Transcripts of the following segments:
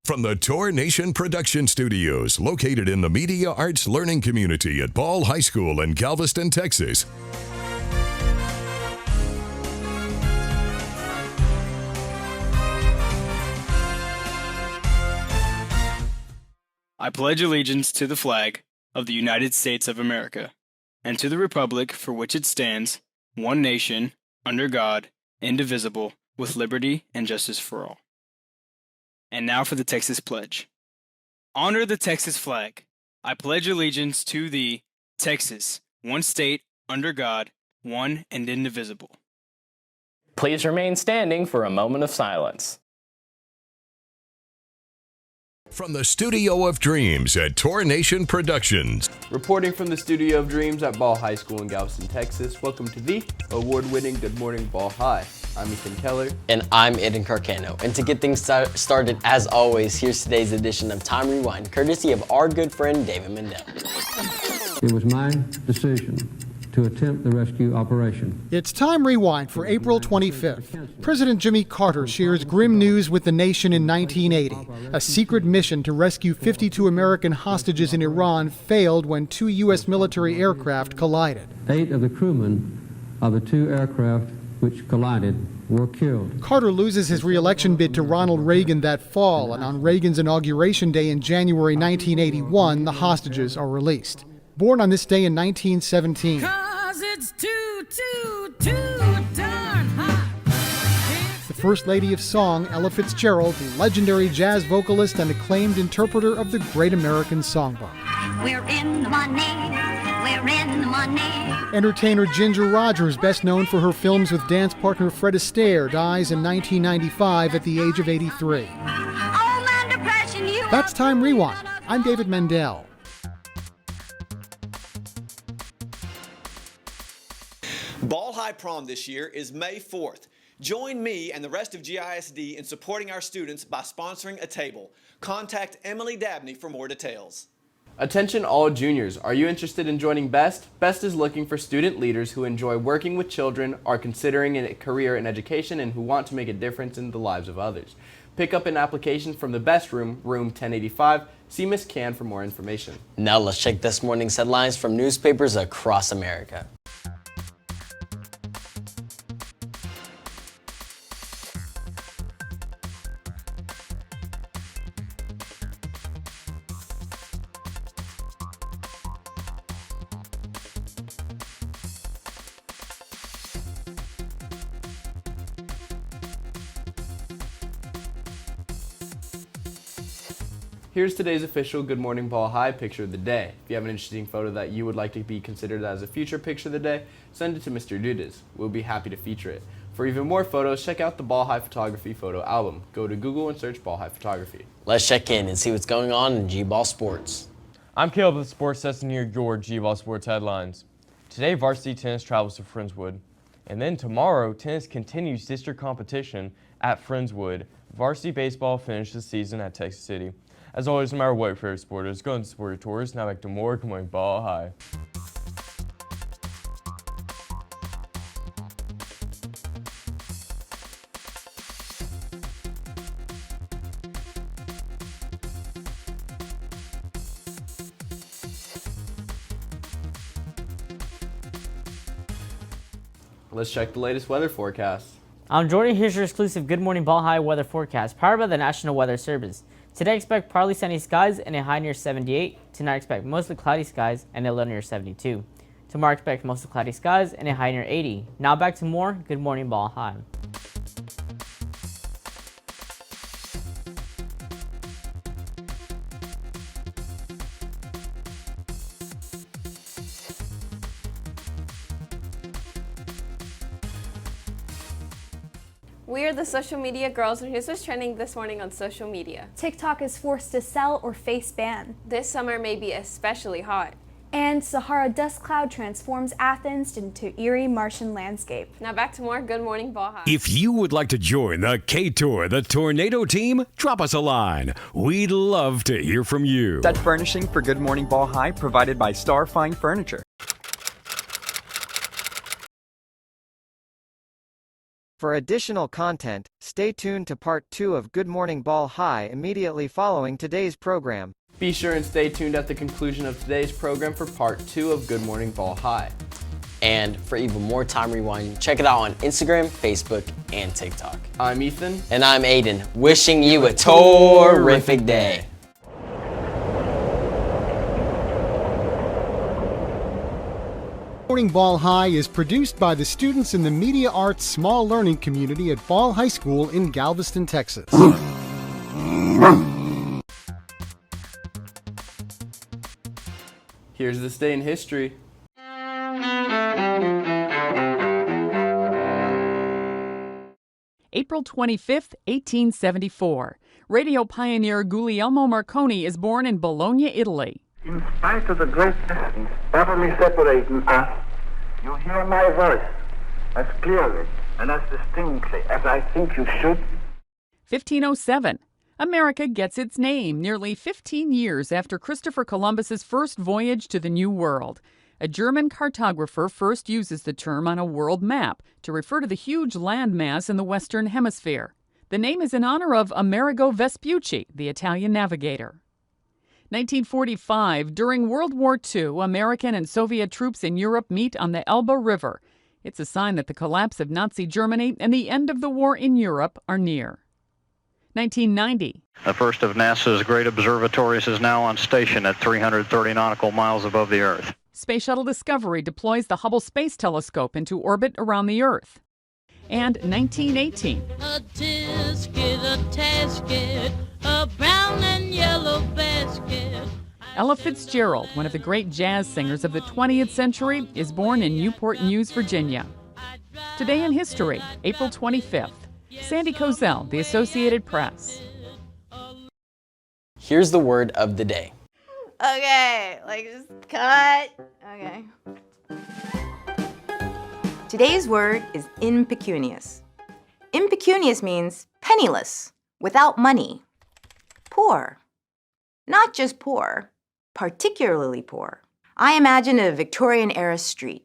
From the Tour Nation Production Studios, located in the Media Arts Learning Community at Ball High School in Galveston, Texas. I pledge allegiance to the flag of the United States of America, and to the republic for which it stands, one nation, under God, indivisible, with liberty and justice for all. And now for the Texas Pledge. Honor the Texas flag. I pledge allegiance to the Texas, one state, under God, one and indivisible. Please remain standing for a moment of silence. From the Studio of Dreams at Tour Nation Productions. Reporting from the Studio of Dreams at Ball High School in Galveston, Texas, welcome to the award-winning Good Morning Ball High. I'm Ethan Keller. And I'm Aiden Carcano. And to get things started, as always, here's today's edition of Time Rewind, courtesy of our good friend David Mendel. It was my decision to attempt the rescue operation. It's Time Rewind for April 25th. President Jimmy Carter shares grim news with the nation in 1980. A secret mission to rescue 52 American hostages in Iran failed when 2 U.S. military aircraft collided. 8 of the crewmen of the 2 aircraft which collided were killed. Carter loses his re-election bid to Ronald Reagan that fall, and on Reagan's inauguration day in January 1981, the hostages are released. Born on this day in 1917. 'Cause it's too darn hot. The First Lady of Song, Ella Fitzgerald, the legendary jazz vocalist and acclaimed interpreter of the Great American Songbook. We're in the money, we're in the money. Entertainer Ginger Rogers, best known for her films with dance partner Fred Astaire, dies in 1995 at the age of 83. That's Time Rewind. I'm David Mendel. Ball High Prom this year is May 4th. Join me and the rest of GISD in supporting our students by sponsoring a table. Contact Emily Dabney for more details. Attention all juniors, are you interested in joining BEST? BEST is looking for student leaders who enjoy working with children, are considering a career in education, and who want to make a difference in the lives of others. Pick up an application from the BEST room, room 1085. See Miss Can for more information. Now let's check this morning's headlines from newspapers across America. Here's today's official Good Morning Ball High picture of the day. If you have an interesting photo that you would like to be considered as a future picture of the day, send it to Mr. Dudas. We'll be happy to feature it. For even more photos, check out the Ball High Photography photo album. Go to Google and search Ball High Photography. Let's check in and see what's going on in G-Ball sports. I'm Caleb with Sports Desk, and here are your G-Ball sports headlines. Today, varsity tennis travels to Friendswood. And then tomorrow, tennis continues district competition at Friendswood. Varsity baseball finishes the season at Texas City. As always, no matter what your favorite sport is, go and support your tours. Now back to more Good Morning Ball High. Let's check the latest weather forecast. I'm Jordan. Here's your exclusive Good Morning Ball High weather forecast, powered by the National Weather Service. Today, expect partly sunny skies and a high near 78. Tonight, expect mostly cloudy skies and a low near 72. Tomorrow, expect mostly cloudy skies and a high near 80. Now back to more Good Morning Ball High. We are the social media girls, and here's what's trending this morning on social media. TikTok is forced to sell or face ban. This summer may be especially hot. And Sahara dust cloud transforms Athens into eerie Martian landscape. Now back to more Good Morning Ball High. If you would like to join the K-Tour, the Tornado team, drop us a line. We'd love to hear from you. Set furnishing for Good Morning Ball High provided by Star Fine Furniture. For additional content, stay tuned to part 2 of Good Morning Ball High immediately following today's program. Be sure and stay tuned at the conclusion of today's program for part 2 of Good Morning Ball High. And for even more Time Rewind, check it out on Instagram, Facebook, and TikTok. I'm Ethan. And I'm Aiden, wishing you a terrific day. Morning Ball High is produced by the students in the Media Arts Small Learning Community at Ball High School in Galveston, Texas. Here's this day in history. April 25th, 1874. Radio pioneer Guglielmo Marconi is born in Bologna, Italy. In spite of the great distance properly separating us, you hear my voice as clearly and as distinctly as I think you should. 1507. America gets its name nearly 15 years after Christopher Columbus's first voyage to the New World. A German cartographer first uses the term on a world map to refer to the huge landmass in the Western Hemisphere. The name is in honor of Amerigo Vespucci, the Italian navigator. 1945, during World War II, American and Soviet troops in Europe meet on the Elbe River. It's a sign that the collapse of Nazi Germany and the end of the war in Europe are near. 1990. The first of NASA's great observatories is now on station at 330 nautical miles above the Earth. Space Shuttle Discovery deploys the Hubble Space Telescope into orbit around the Earth. And 1918. A tisket, a tasket, a brown and yellow basket. Ella Fitzgerald, one of the great jazz singers of the 20th century, is born in Newport News, Virginia. Today in history, April 25th. Sandy Kozel, The Associated Press. Here's the word of the day. Okay, just cut. Okay. Today's word is impecunious. Impecunious means penniless, without money. Poor. Not just poor, particularly poor. I imagine a Victorian-era street,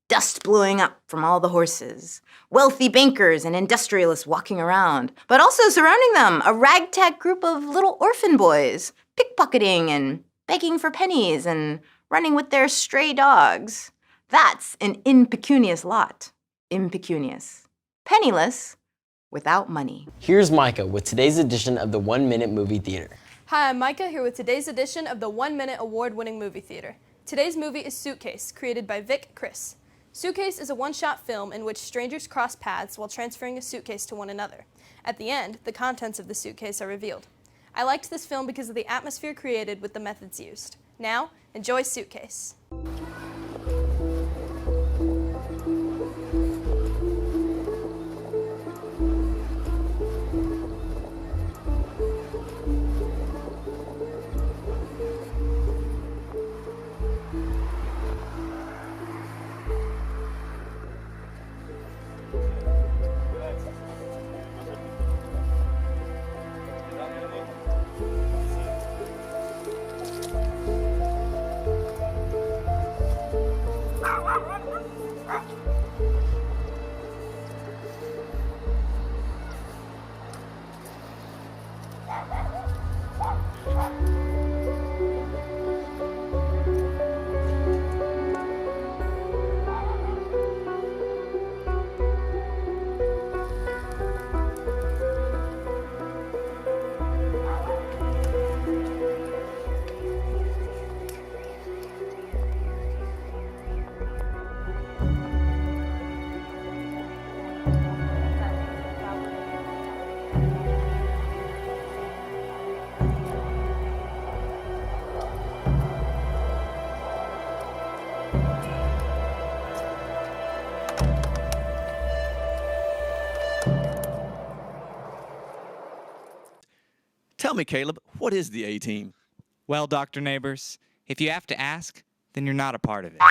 dust blowing up from all the horses, wealthy bankers and industrialists walking around, but also surrounding them, a ragtag group of little orphan boys, pickpocketing and begging for pennies and running with their stray dogs. That's an impecunious lot. Impecunious. Penniless, without money. Here's Micah with today's edition of the 1 Minute Movie Theater. Hi, I'm Micah here with today's edition of the 1 Minute award-winning movie theater. Today's movie is Suitcase, created by Vic Chris. Suitcase is a one-shot film in which strangers cross paths while transferring a suitcase to one another. At the end, the contents of the suitcase are revealed. I liked this film because of the atmosphere created with the methods used. Now, enjoy Suitcase. Tell me, Caleb, what is the A-Team? Well, Dr. Neighbors, if you have to ask, then you're not a part of it.